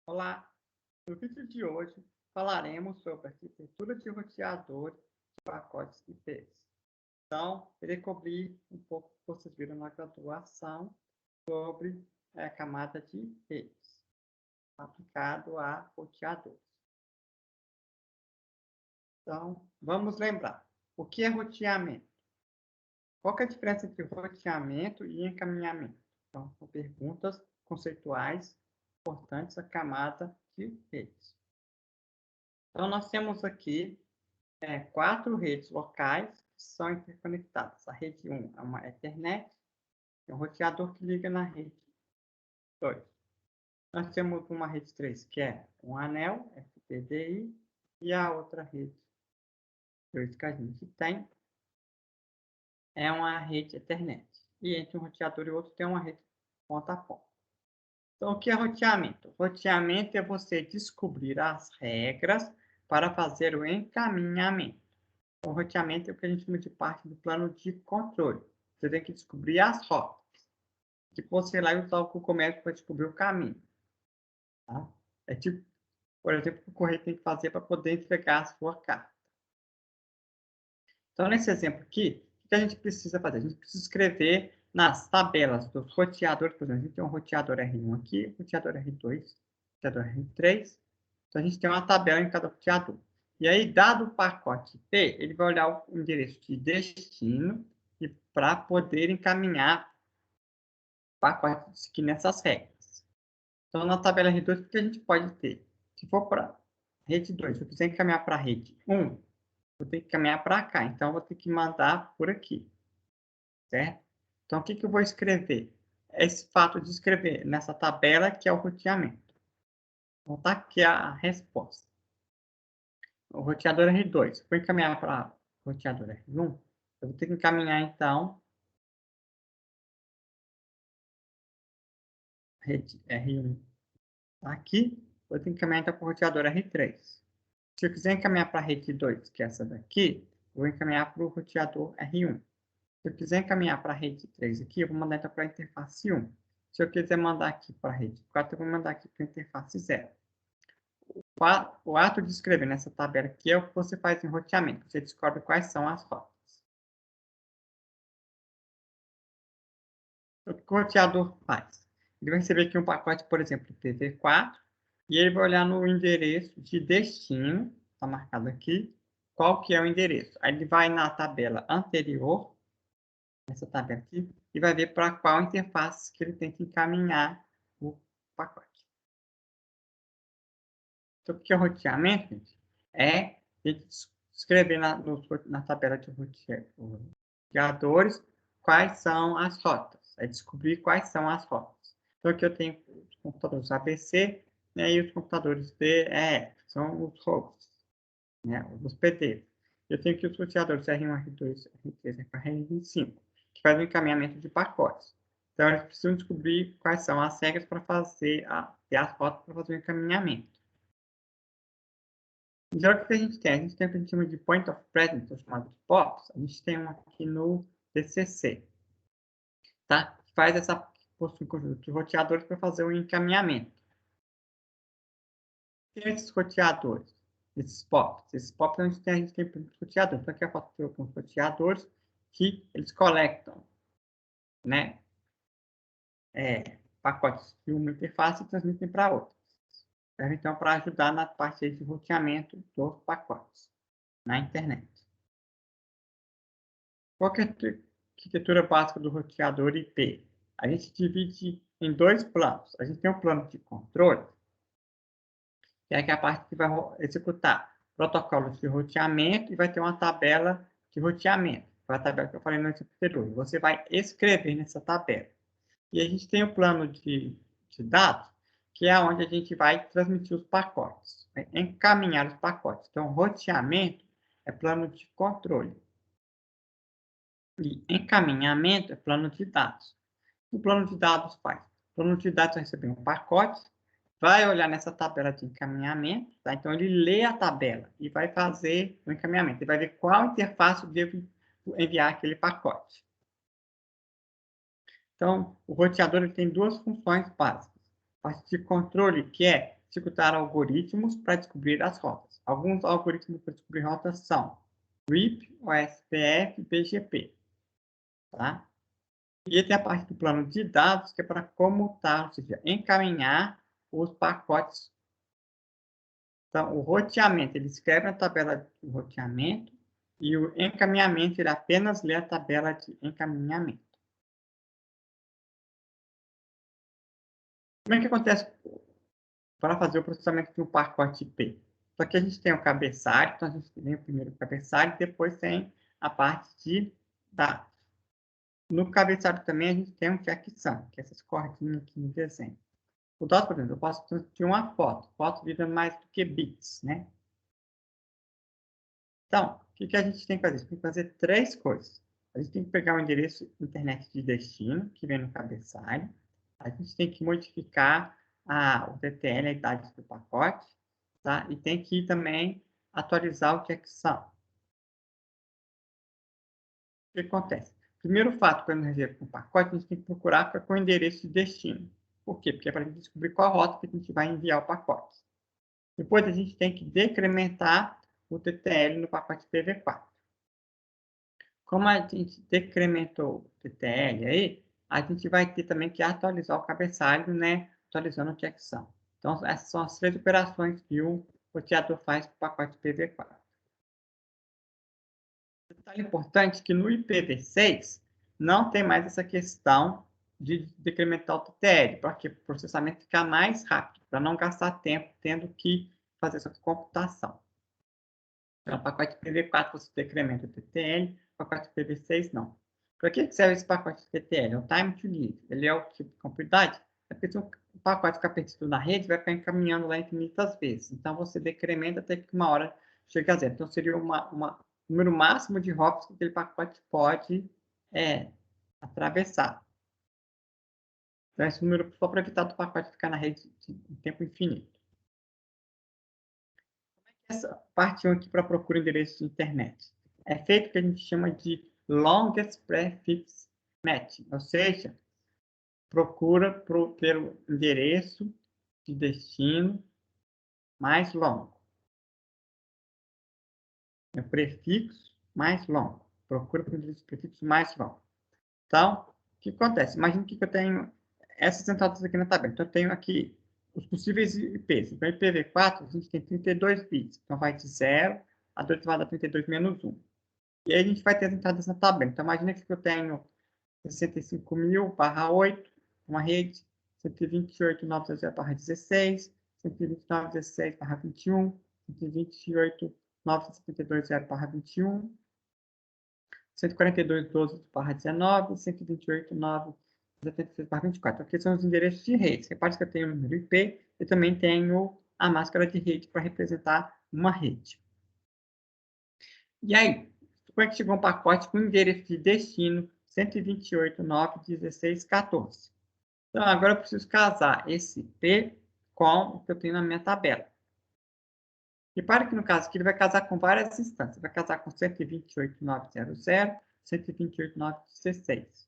Olá, no vídeo de hoje falaremos sobre a arquitetura de roteadores de pacotes IPs. Então, irei cobrir um pouco que vocês viram na graduação sobre a camada de redes aplicado a roteadores. Então, vamos lembrar, o que é roteamento? Qual que é a diferença entre roteamento e encaminhamento? Então, são perguntas conceituais importantes à camada de redes. Então, nós temos aqui 4 redes locais que são interconectadas. A rede 1 é uma Ethernet, é um roteador que liga na rede 2. Nós temos uma rede 3, que é um anel, FPDI, e a outra rede 2 que a gente tem é uma rede Ethernet. E entre um roteador e outro tem uma rede ponta a ponta. Então, o que é roteamento? Roteamento é você descobrir as regras para fazer o encaminhamento. O roteamento é o que a gente chama de parte do plano de controle. Você tem que descobrir as rotas. Que você lá usar o Google Maps para descobrir o caminho. Tá? É tipo, por exemplo, o que o correio tem que fazer para poder entregar a sua carta. Então, nesse exemplo aqui, o que a gente precisa fazer? A gente precisa escrever nas tabelas dos roteadores. Por exemplo, a gente tem um roteador R1 aqui, roteador R2, roteador R3. Então, a gente tem uma tabela em cada roteador. E aí, dado o pacote P, ele vai olhar o endereço de destino e para poder encaminhar o pacote aqui nessas regras. Então, na tabela R2, o que a gente pode ter? Se for para rede 2, se eu quiser encaminhar para a rede 1, vou ter que caminhar para cá. Então, vou ter que mandar por aqui, certo? Então, o que eu vou escrever? Esse fato de escrever nessa tabela que é o roteamento. Então, está aqui a resposta. O roteador R2. Se eu encaminhar para o roteador R1, eu vou ter que encaminhar, então, rede R1 aqui, vou ter que encaminhar, então, para o roteador R3. Se eu quiser encaminhar para a rede 2, que é essa daqui, eu vou encaminhar para o roteador R1. Se eu quiser encaminhar para a rede 3 aqui, eu vou mandar então para a interface 1. Se eu quiser mandar aqui para a rede 4, eu vou mandar aqui para a interface 0. O ato de escrever nessa tabela aqui é o que você faz em roteamento. Você descobre quais são as rotas. O que o roteador faz? Ele vai receber aqui um pacote, por exemplo, TV4, e ele vai olhar no endereço de destino, está marcado aqui, qual que é o endereço. Aí ele vai na tabela anterior, nessa tabela aqui, e vai ver para qual interface que ele tem que encaminhar o pacote. Então, o que é roteamento, gente? É escrever na tabela de roteadores quais são as rotas. É descobrir quais são as rotas. Então, aqui eu tenho os computadores ABC, né, e os computadores DEF, são os hosts, né, os PDs. Eu tenho aqui os roteadores R1, R2, R3, R5, que fazem o encaminhamento de pacotes. Então, eles precisam descobrir quais são as regras para fazer as rotas para fazer o encaminhamento. Já o que a gente tem? A gente tem o que a gente chama de Point of Presence, ou chamado de POPs. A gente tem um aqui no DCC. Tá? Faz essa possui um conjunto de roteadores para fazer o encaminhamento. Tem esses roteadores, esses POPs. Esses POPs a gente tem roteadores. Então, aqui é a foto de alguns roteadores que eles coletam, né, pacotes de uma interface e transmitem para outra. Serve, então, para ajudar na parte de roteamento dos pacotes na internet. Qual que é a arquitetura básica do roteador IP? A gente divide em 2 planos. A gente tem um plano de controle, que é a parte que vai executar protocolos de roteamento e vai ter uma tabela de roteamento. Foi a tabela que eu falei no anterior. Você vai escrever nessa tabela. E a gente tem o plano de dados, que é onde a gente vai transmitir os pacotes, encaminhar os pacotes. Então, roteamento é plano de controle. E encaminhamento é plano de dados. O plano de dados faz? O plano de dados vai receber um pacote, vai olhar nessa tabela de encaminhamento, tá? Então ele lê a tabela e vai fazer o encaminhamento. Ele vai ver qual interface eu devo enviar aquele pacote. Então, o roteador ele tem 2 funções básicas. A parte de controle, que é executar algoritmos para descobrir as rotas. Alguns algoritmos para descobrir rotas são RIP, OSPF e BGP. Tá? E tem a parte do plano de dados, que é para comutar, ou seja, encaminhar os pacotes. Então, o roteamento, ele escreve na tabela de roteamento, e o encaminhamento, ele apenas lê a tabela de encaminhamento. Como é que acontece para fazer o processamento de um pacote IP? Só que a gente tem o cabeçalho, então a gente tem o primeiro cabeçalho, e depois tem a parte de dados. No cabeçalho também a gente tem um checksum, que é essas cordinhas aqui no desenho. O DOS, por exemplo, eu posso transmitir uma foto. Foto vira mais do que bits, né? Então, o que a gente tem que fazer? A gente tem que fazer três coisas. A gente tem que pegar o endereço internet de destino, que vem no cabeçalho. A gente tem que modificar o TTL, a idade do pacote. Tá? E tem que também atualizar o checksum. O que acontece? Primeiro fato, quando a gente recebe um pacote, a gente tem que procurar com o endereço de destino. Por quê? Porque é para a gente descobrir qual rota que a gente vai enviar o pacote. Depois a gente tem que decrementar o TTL no pacote PV4. Como a gente decrementou o TTL aí, a gente vai ter também que atualizar o cabeçalho, né? Atualizando o checksum. Então, essas são as três operações que o roteador faz para o pacote PV4. Detalhe importante que no IPv6 não tem mais essa questão de decrementar o TTL, para que o processamento ficar mais rápido, para não gastar tempo tendo que fazer essa computação. Então, o pacote PV4 você decrementa o TTL, o pacote PV6 não. Para que serve esse pacote de TTL? É o time to leave. Ele é o tipo de completude. É porque se o pacote ficar perdido na rede, vai ficar encaminhando lá infinitas vezes. Então, você decrementa até que uma hora chega a zero. Então, seria um número máximo de hops que aquele pacote pode atravessar. Então, esse número só para evitar do pacote ficar na rede em tempo infinito. Essa parte 1 aqui para procura endereço de internet. É feito o que a gente chama de longest prefix matching, ou seja, procura pelo endereço de destino mais longo. É o prefixo mais longo. Procura pelo endereço de prefixo mais longo. Então, o que acontece? Imagina que eu tenho essas entradas aqui na tabela. Então, eu tenho aqui os possíveis IPs. Então, IPv4, a gente tem 32 bits. Então, vai de 0 a 2 elevado a 32 menos 1. E aí a gente vai ter as entradas na tabela. Então, imagina que eu tenho 65.000/8, uma rede, 128.900/16, 129.16/21, 128.972/21, 142.12/19, 128.976/24. Aqui são os endereços de redes. Repare que eu tenho o número IP e também tenho a máscara de rede para representar uma rede. E aí, suponha que chegou um pacote com endereço de destino 128.916.14. Então, agora eu preciso casar esse IP com o que eu tenho na minha tabela. Repare que no caso aqui ele vai casar com várias instâncias. Vai casar com 128.900, 128.916.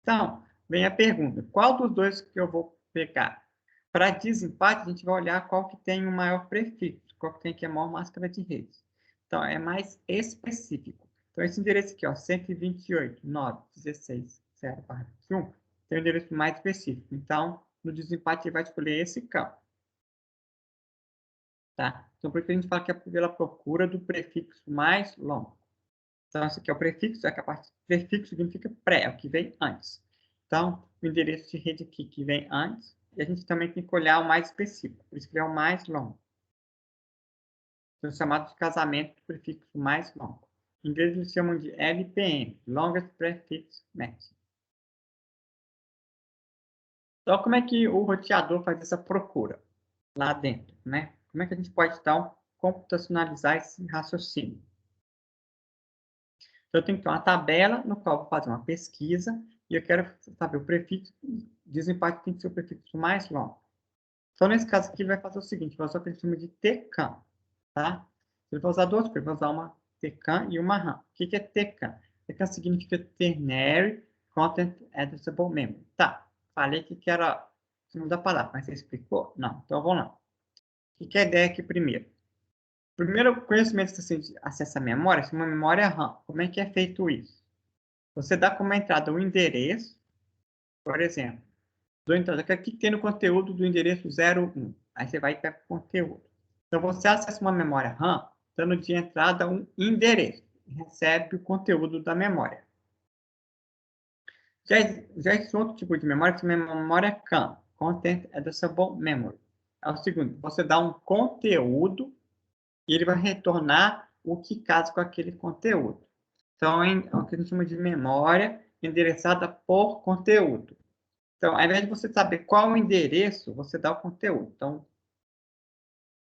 Então, vem a pergunta: qual dos dois que eu vou pegar? Para desempate, a gente vai olhar qual que tem o maior prefixo, qual que tem aqui a maior máscara de rede. Então, é mais específico. Então, esse endereço aqui, 128.916.0/21, tem um endereço mais específico. Então, no desempate, ele vai escolher esse campo. Tá? Então, por isso que a gente fala que é pela procura do prefixo mais longo. Então, esse aqui é o prefixo, a parte prefixo significa pré, é o que vem antes. Então, o endereço de rede aqui que vem antes, e a gente também tem que olhar o mais específico, por isso que ele é o mais longo. Então, chamado de casamento do prefixo mais longo. Em inglês, eles chamam de LPM, Longest Prefix Match. Então, como é que o roteador faz essa procura lá dentro, né? Como é que a gente pode, então, computacionalizar esse raciocínio? Então, eu tenho que ter uma tabela no qual eu vou fazer uma pesquisa e eu quero saber o prefixo, desempate tem que ser o prefixo mais longo. Então, nesse caso aqui, ele vai fazer o seguinte, vai usar o que a gente chama de TCAM, tá? Ele vai usar duas coisas, vai usar uma TCAM e uma RAM. O que é TCAM? TCAM significa Ternary Content Addressable Memory. Tá, falei que era cima da palavra. Mas você explicou? Não. Então, vamos lá. O que é a ideia aqui primeiro? Primeiro, conhecimento de acesso à memória, se uma memória RAM. Como é que é feito isso? Você dá como entrada o endereço, por exemplo. Dou entrada aqui que tem no conteúdo do endereço 01. Aí você vai e pega o conteúdo. Então, você acessa uma memória RAM, dando de entrada um endereço. E recebe o conteúdo da memória. Já existe outro tipo de memória, que é a memória CAM, Content Addressable Memory. É o seguinte, você dá um conteúdo e ele vai retornar o que casa com aquele conteúdo. Então, é o que a gente chama de memória endereçada por conteúdo. Então, ao invés de você saber qual o endereço, você dá o conteúdo. Então,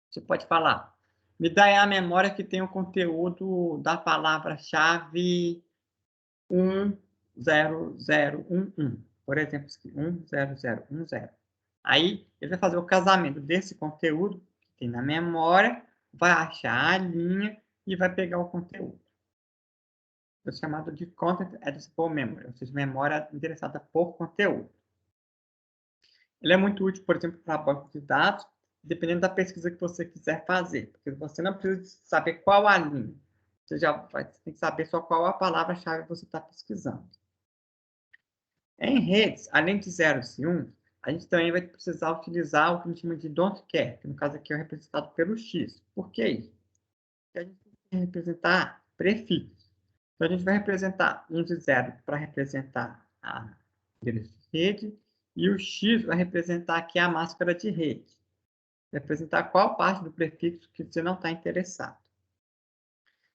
você pode falar, me dá aí a memória que tem o conteúdo da palavra-chave 10011. Por exemplo, 10010. Aí, ele vai fazer o casamento desse conteúdo que tem na memória, vai achar a linha e vai pegar o conteúdo. É chamado de Content Addressable Memory, ou seja, memória endereçada por conteúdo. Ele é muito útil, por exemplo, para banco de dados, dependendo da pesquisa que você quiser fazer. Porque você não precisa saber qual a linha. Você tem que saber só qual a palavra-chave você está pesquisando. Em redes, além de zeros e uns, a gente também vai precisar utilizar o que a gente chama de don't care, que no caso aqui é representado pelo X. Por que isso? Porque a gente tem que representar prefixos. Então, a gente vai representar 1 e 0 para representar a endereço de rede, e o X vai representar aqui a máscara de rede. Representar qual parte do prefixo que você não está interessado.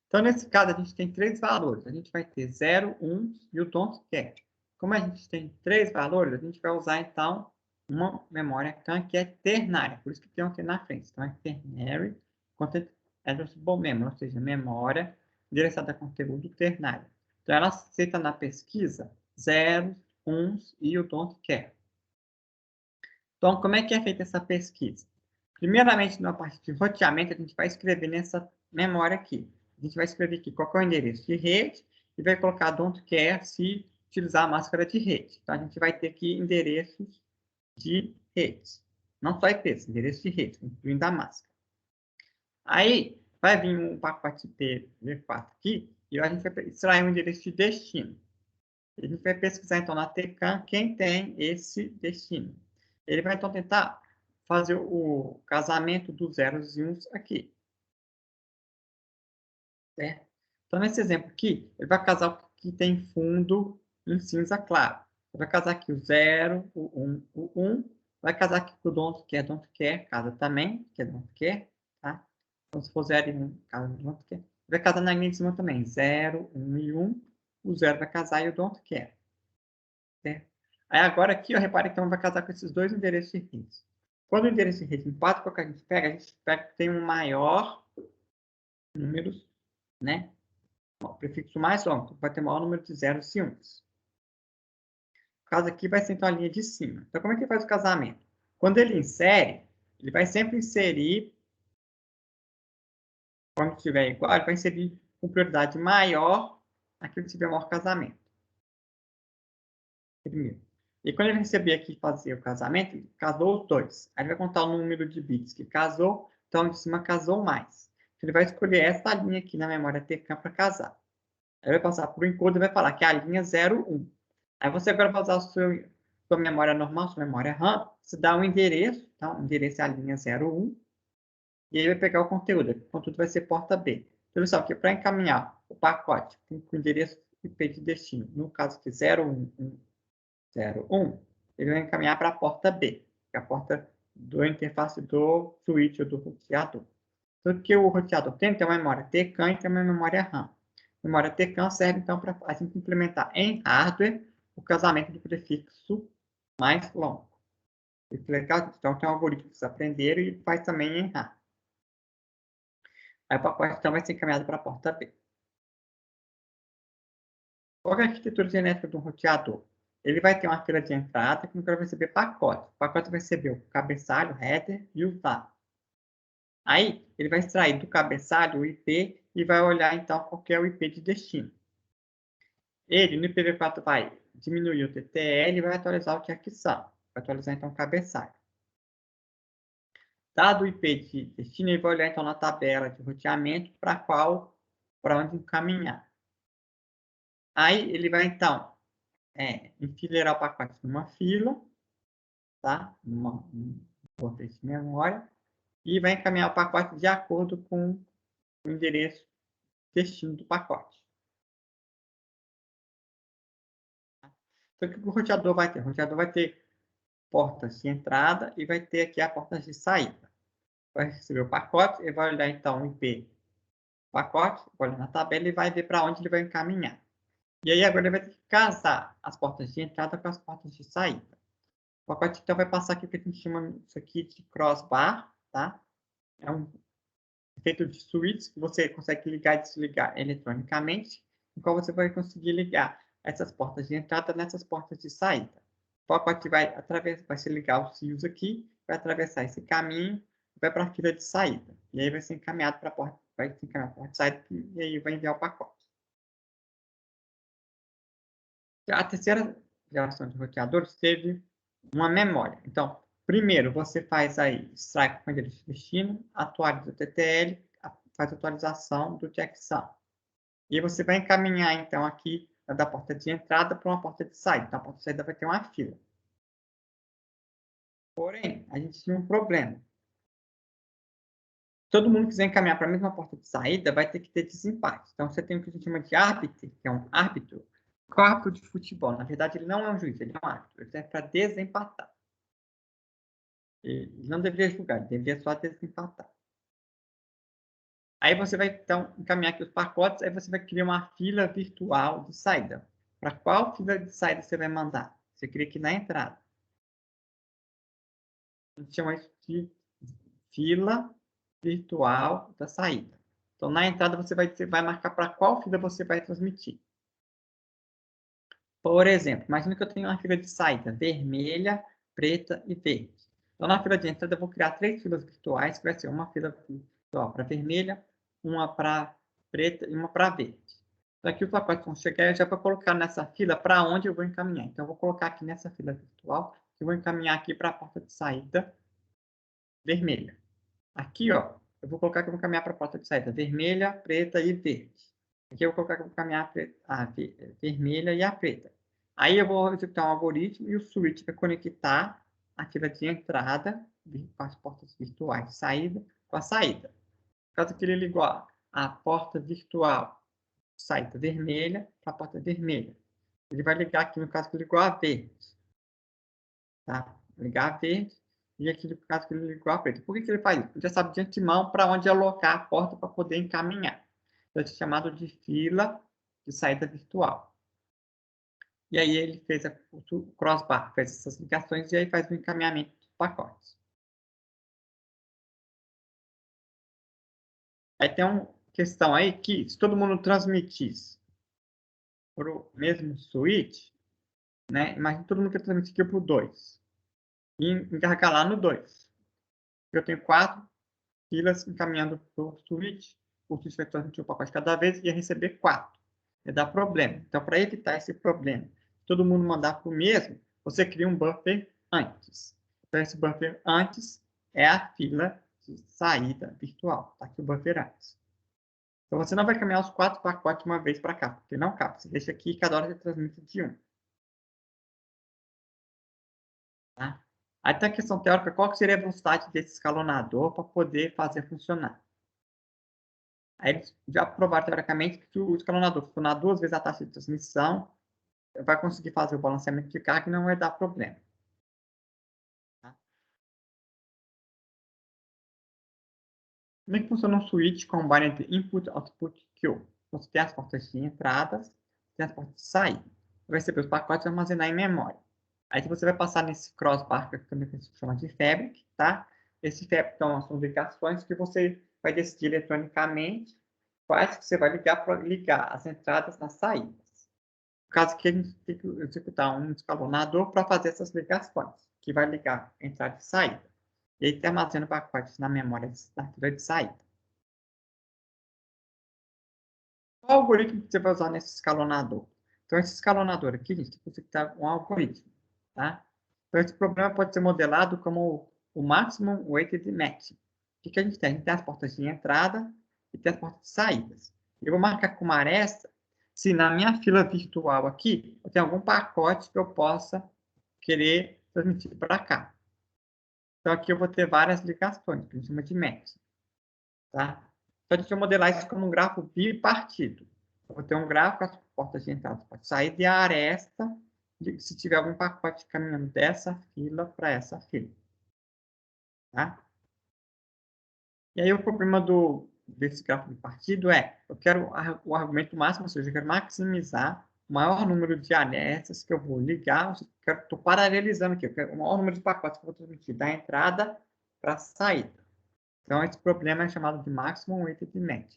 Então, nesse caso, a gente tem 3 valores. A gente vai ter 0, 1 e o don't care. Como a gente tem 3 valores, a gente vai usar, então, uma memória CAN que é ternária. Por isso que tem aqui na frente. Então, é ternary content addressable memory, ou seja, memória endereçada a conteúdo ternário. Então, ela aceita na pesquisa 0, 1 e o don't care. Então, como é que é feita essa pesquisa? Primeiramente, na parte de roteamento, a gente vai escrever nessa memória aqui. A gente vai escrever aqui qual é o endereço de rede e vai colocar don't care se utilizar a máscara de rede. Então, a gente vai ter aqui endereços de redes. Não só IPs, endereço de rede, incluindo a máscara. Aí, vai vir um pacote V4 aqui e a gente vai extrair um endereço de destino. A gente vai pesquisar, então, na TCAM quem tem esse destino. Ele vai, então, tentar fazer o casamento dos zeros e uns aqui. Certo? Então, nesse exemplo aqui, ele vai casar o que tem fundo em cinza claro. Ele vai casar aqui o 0, o 1. Vai casar aqui com o don't care, casa também, que é don't care. Tá? Então, se for 0 e 1, casa do don't care. Vai casar na linha de cima também, 0, 1 e 1. O 0 vai casar e o don't care. Certo? Aí agora aqui, ó, repare que vai casar com esses dois endereços de rede. Quando o endereço de rede empata, qual que a gente pega? A gente pega que tem um maior número, né? O prefixo mais longo, vai ter o maior número de zeros e uns. O caso aqui vai ser então a linha de cima. Então, como é que ele faz o casamento? Quando ele insere, ele vai sempre inserir, quando tiver igual, ele vai inserir com prioridade maior aquilo que tiver maior casamento. Primeiro. E quando ele receber aqui fazer o casamento, ele casou os dois. Aí ele vai contar o número de bits que casou, então de cima casou mais. Então, ele vai escolher essa linha aqui na memória TCAM para casar. Aí vai passar por um encoder e vai falar que é a linha 01. Aí você agora vai usar a sua memória normal, sua memória RAM, você dá um endereço, tá? O endereço é a linha 01, e aí vai pegar o conteúdo. O conteúdo vai ser porta B. Então, pessoal, que para encaminhar o pacote com o endereço IP de destino, no caso aqui 01, ele vai encaminhar para a porta B, que é a porta da interface do switch ou do roteador. Então, o que o roteador tem uma memória TCAM e tem uma memória RAM. A memória TCAM serve, então, para a gente implementar em hardware o casamento do prefixo mais longo. Isso é legal. Então, tem um algoritmo que vocês aprenderam e faz também em hardware. Aí o pacote, então, vai ser encaminhado para a porta B. Qual é a arquitetura genética do roteador? Ele vai ter uma fila de entrada que vai receber pacote. O pacote vai receber o cabeçalho, o header e o var. Aí, ele vai extrair do cabeçalho o IP e vai olhar, então, qual é o IP de destino. Ele, no IPv4, vai diminuir o TTL e vai atualizar o checksum. Vai atualizar, então, o cabeçalho. Dado o IP de destino, ele vai olhar, então, na tabela de roteamento para onde encaminhar. Aí, ele vai, então, enfileirar o pacote numa fila, tá? Um porta de memória, e vai encaminhar o pacote de acordo com o endereço destino do pacote. Então, o que o roteador vai ter? O roteador vai ter portas de entrada e vai ter aqui a porta de saída. Vai receber o pacote, ele vai olhar, então, o IP do pacote, vai olhar na tabela e vai ver para onde ele vai encaminhar. E aí, agora, ele vai ter que casar as portas de entrada com as portas de saída. O pacote, então, vai passar aqui o que a gente chama isso aqui de crossbar, tá? É um feito de switches que você consegue ligar e desligar eletronicamente, no qual você vai conseguir ligar essas portas de entrada nessas portas de saída. O pacote vai se ligar os fios aqui, vai atravessar esse caminho, vai para a fila de saída. E aí vai ser encaminhado para a porta, de saída e aí vai enviar o pacote. A terceira geração de roteadores teve uma memória. Então, primeiro você faz aí, extrai com endereço de destino, atualiza o TTL, faz a atualização do checksum. E você vai encaminhar, então, aqui da porta de entrada para uma porta de saída. Então, a porta de saída vai ter uma fila. Porém, a gente tinha um problema. Todo mundo quiser encaminhar para a mesma porta de saída, vai ter que ter desempate. Então, você tem o que a gente chama de árbitro, que é um árbitro. Qual é o árbitro de futebol? Na verdade, ele não é um juiz, ele é um árbitro. Ele serve para desempatar. Ele não deveria julgar, ele deveria só desempatar. Aí você vai, então, encaminhar aqui os pacotes, aí você vai criar uma fila virtual de saída. Para qual fila de saída você vai mandar? Você cria aqui na entrada. A gente chama isso de fila virtual da saída. Então, na entrada, você vai marcar para qual fila você vai transmitir. Por exemplo, imagina que eu tenho uma fila de saída vermelha, preta e verde. Então, na fila de entrada, eu vou criar 3 filas virtuais, que vai ser uma fila virtual para vermelha, uma para preta e uma para verde. Então, aqui os pacotes vão chegar e eu já vou colocar nessa fila para onde eu vou encaminhar. Então, eu vou colocar aqui nessa fila virtual, eu vou encaminhar aqui para a porta de saída vermelha. Aqui, ó, eu vou colocar que eu vou caminhar para a porta de saída vermelha, preta e verde. Aqui eu vou colocar que eu vou caminhar a vermelha e a preta. Aí eu vou executar um algoritmo e o switch vai conectar a fila de entrada com as portas virtuais de saída com a saída. Caso que ele ligou a porta virtual saída vermelha para a porta vermelha. Ele vai ligar aqui no caso que ele ligou a verde. Tá? Ligar a verde e aqui no caso que ele ligou a preta. Por que ele faz isso? Ele já sabe de antemão para onde alocar a porta para poder encaminhar. Então, é chamado de fila de saída virtual. E aí ele fez o crossbar, fez essas ligações e aí faz o encaminhamento dos pacotes. Aí tem uma questão aí que se todo mundo transmitisse para o mesmo switch, né? Imagina todo mundo que transmitir aqui para o 2 e encarregar lá no 2. Eu tenho 4 filas encaminhando para o switch vai transmitir um pacote cada vez e ia receber 4. Ia dar problema. Então, para evitar esse problema, todo mundo mandar para o mesmo, você cria um buffer antes. Então, esse buffer antes é a fila de saída virtual. Tá aqui o buffer antes. Então, você não vai caminhar os 4 pacotes uma vez para cá, porque não cabe. Você deixa aqui e cada hora você transmite de um. Tá? Aí tem a questão teórica, qual que seria a velocidade desse escalonador para poder fazer funcionar? Aí eles já provaram teoricamente que o escalonador funcionar 2 vezes a taxa de transmissão vai conseguir fazer o balanceamento de carga e não vai dar problema. Tá? Como é que funciona um switch com binary input-output queue? Você tem as portas de entradas, tem as portas de saída. Vai receber os pacotes e armazenar em memória. Aí você vai passar nesse crossbar, que também se chama de fabric, tá? Esse fabric, então, são ligações que você vai decidir eletronicamente quais que você vai ligar para ligar as entradas nas saídas. No caso que a gente tem que executar um escalonador para fazer essas ligações, que vai ligar entrada e saída. E aí você armazena pacotes na memória da fila de saída. Qual algoritmo que você vai usar nesse escalonador? Então, esse escalonador aqui, a gente tem que executar um algoritmo, tá? Então, esse problema pode ser modelado como o Maximum Weighted Match. O que a gente tem? A gente tem as portas de entrada e tem as portas de saídas. Eu vou marcar com uma aresta se na minha fila virtual aqui eu tenho algum pacote que eu possa querer transmitir para cá. Então, aqui eu vou ter várias ligações, que a gente chama de match. Tá? Então, a gente vai modelar isso como um grafo bipartido. Eu vou ter um gráfico com as portas de entrada e saída e a aresta se tiver algum pacote caminhando dessa fila para essa fila. Tá? E aí o problema desse gráfico bipartido é, eu quero o argumento máximo, ou seja, eu quero maximizar o maior número de arestas que eu vou ligar, estou paralelizando aqui, eu quero o maior número de pacotes que eu vou transmitir da entrada para a saída. Então, esse problema é chamado de Maximum Weighted Match.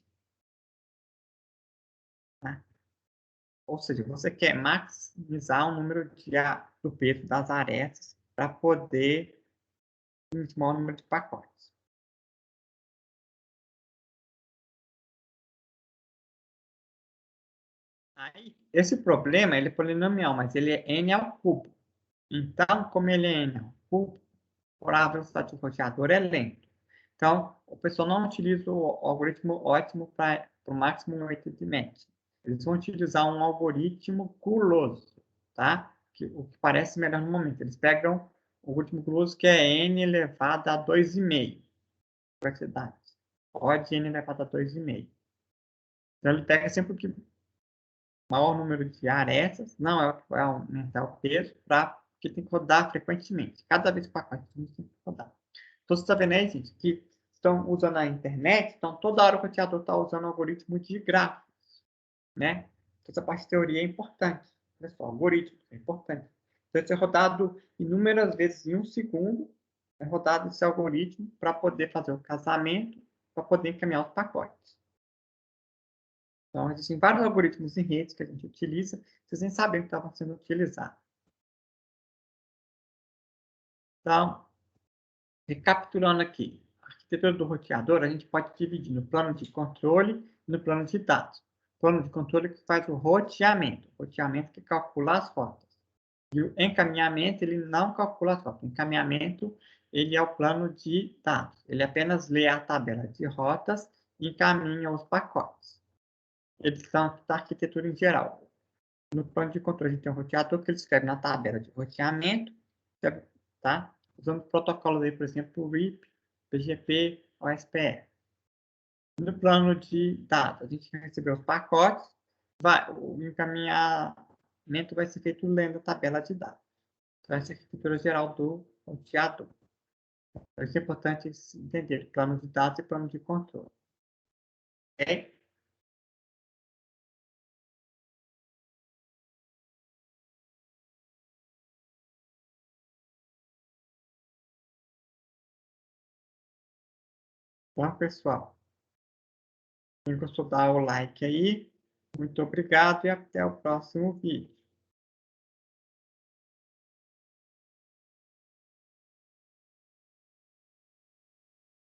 Tá? Ou seja, você quer maximizar o número do peso das arestas para poder emitir o maior número de pacotes. Aí, esse problema ele é polinomial, mas ele é n ao cubo. Então, como ele é n ao cubo, a velocidade do roteador é lento. Então, o pessoal não utiliza o algoritmo ótimo para o máximo weighted match. Eles vão utilizar um algoritmo guloso, tá? O que parece melhor no momento. Eles pegam o algoritmo guloso que é n elevado a 2,5 complexidade. Odd n elevado a 2,5. Então, ele pega sempre o que maior número de arestas, não é o que vai aumentar o peso, porque tem que rodar frequentemente. Cada vez que o pacote tem que rodar. Então, você está vendo aí, gente, que estão usando a internet, então toda hora o roteador está usando algoritmo de gráficos, né? Então, essa parte de teoria é importante. Olha só, algoritmo é importante. Então, isso é rodado inúmeras vezes em um segundo, é rodado esse algoritmo para poder fazer o casamento, para poder encaminhar os pacotes. Então, existem vários algoritmos em redes que a gente utiliza, vocês nem sabem que estavam sendo utilizados. Então, recapitulando aqui, a arquitetura do roteador a gente pode dividir no plano de controle e no plano de dados. O plano de controle que faz o roteamento que calcula as rotas. E o encaminhamento, ele não calcula as rotas. O encaminhamento, ele é o plano de dados. Ele apenas lê a tabela de rotas e encaminha os pacotes. Eles são da arquitetura em geral. No plano de controle, a gente tem um roteador que ele escreve na tabela de roteamento, tá? Usando protocolos aí, por exemplo, RIP, BGP, OSPF. No plano de dados, a gente recebeu os pacotes, o encaminhamento vai ser feito lendo a tabela de dados. Então, essa é a arquitetura geral do roteador. Então, isso é importante entender plano de dados e plano de controle. Ok? Bom, pessoal, quem gostou, dá o like aí. Muito obrigado e até o próximo vídeo.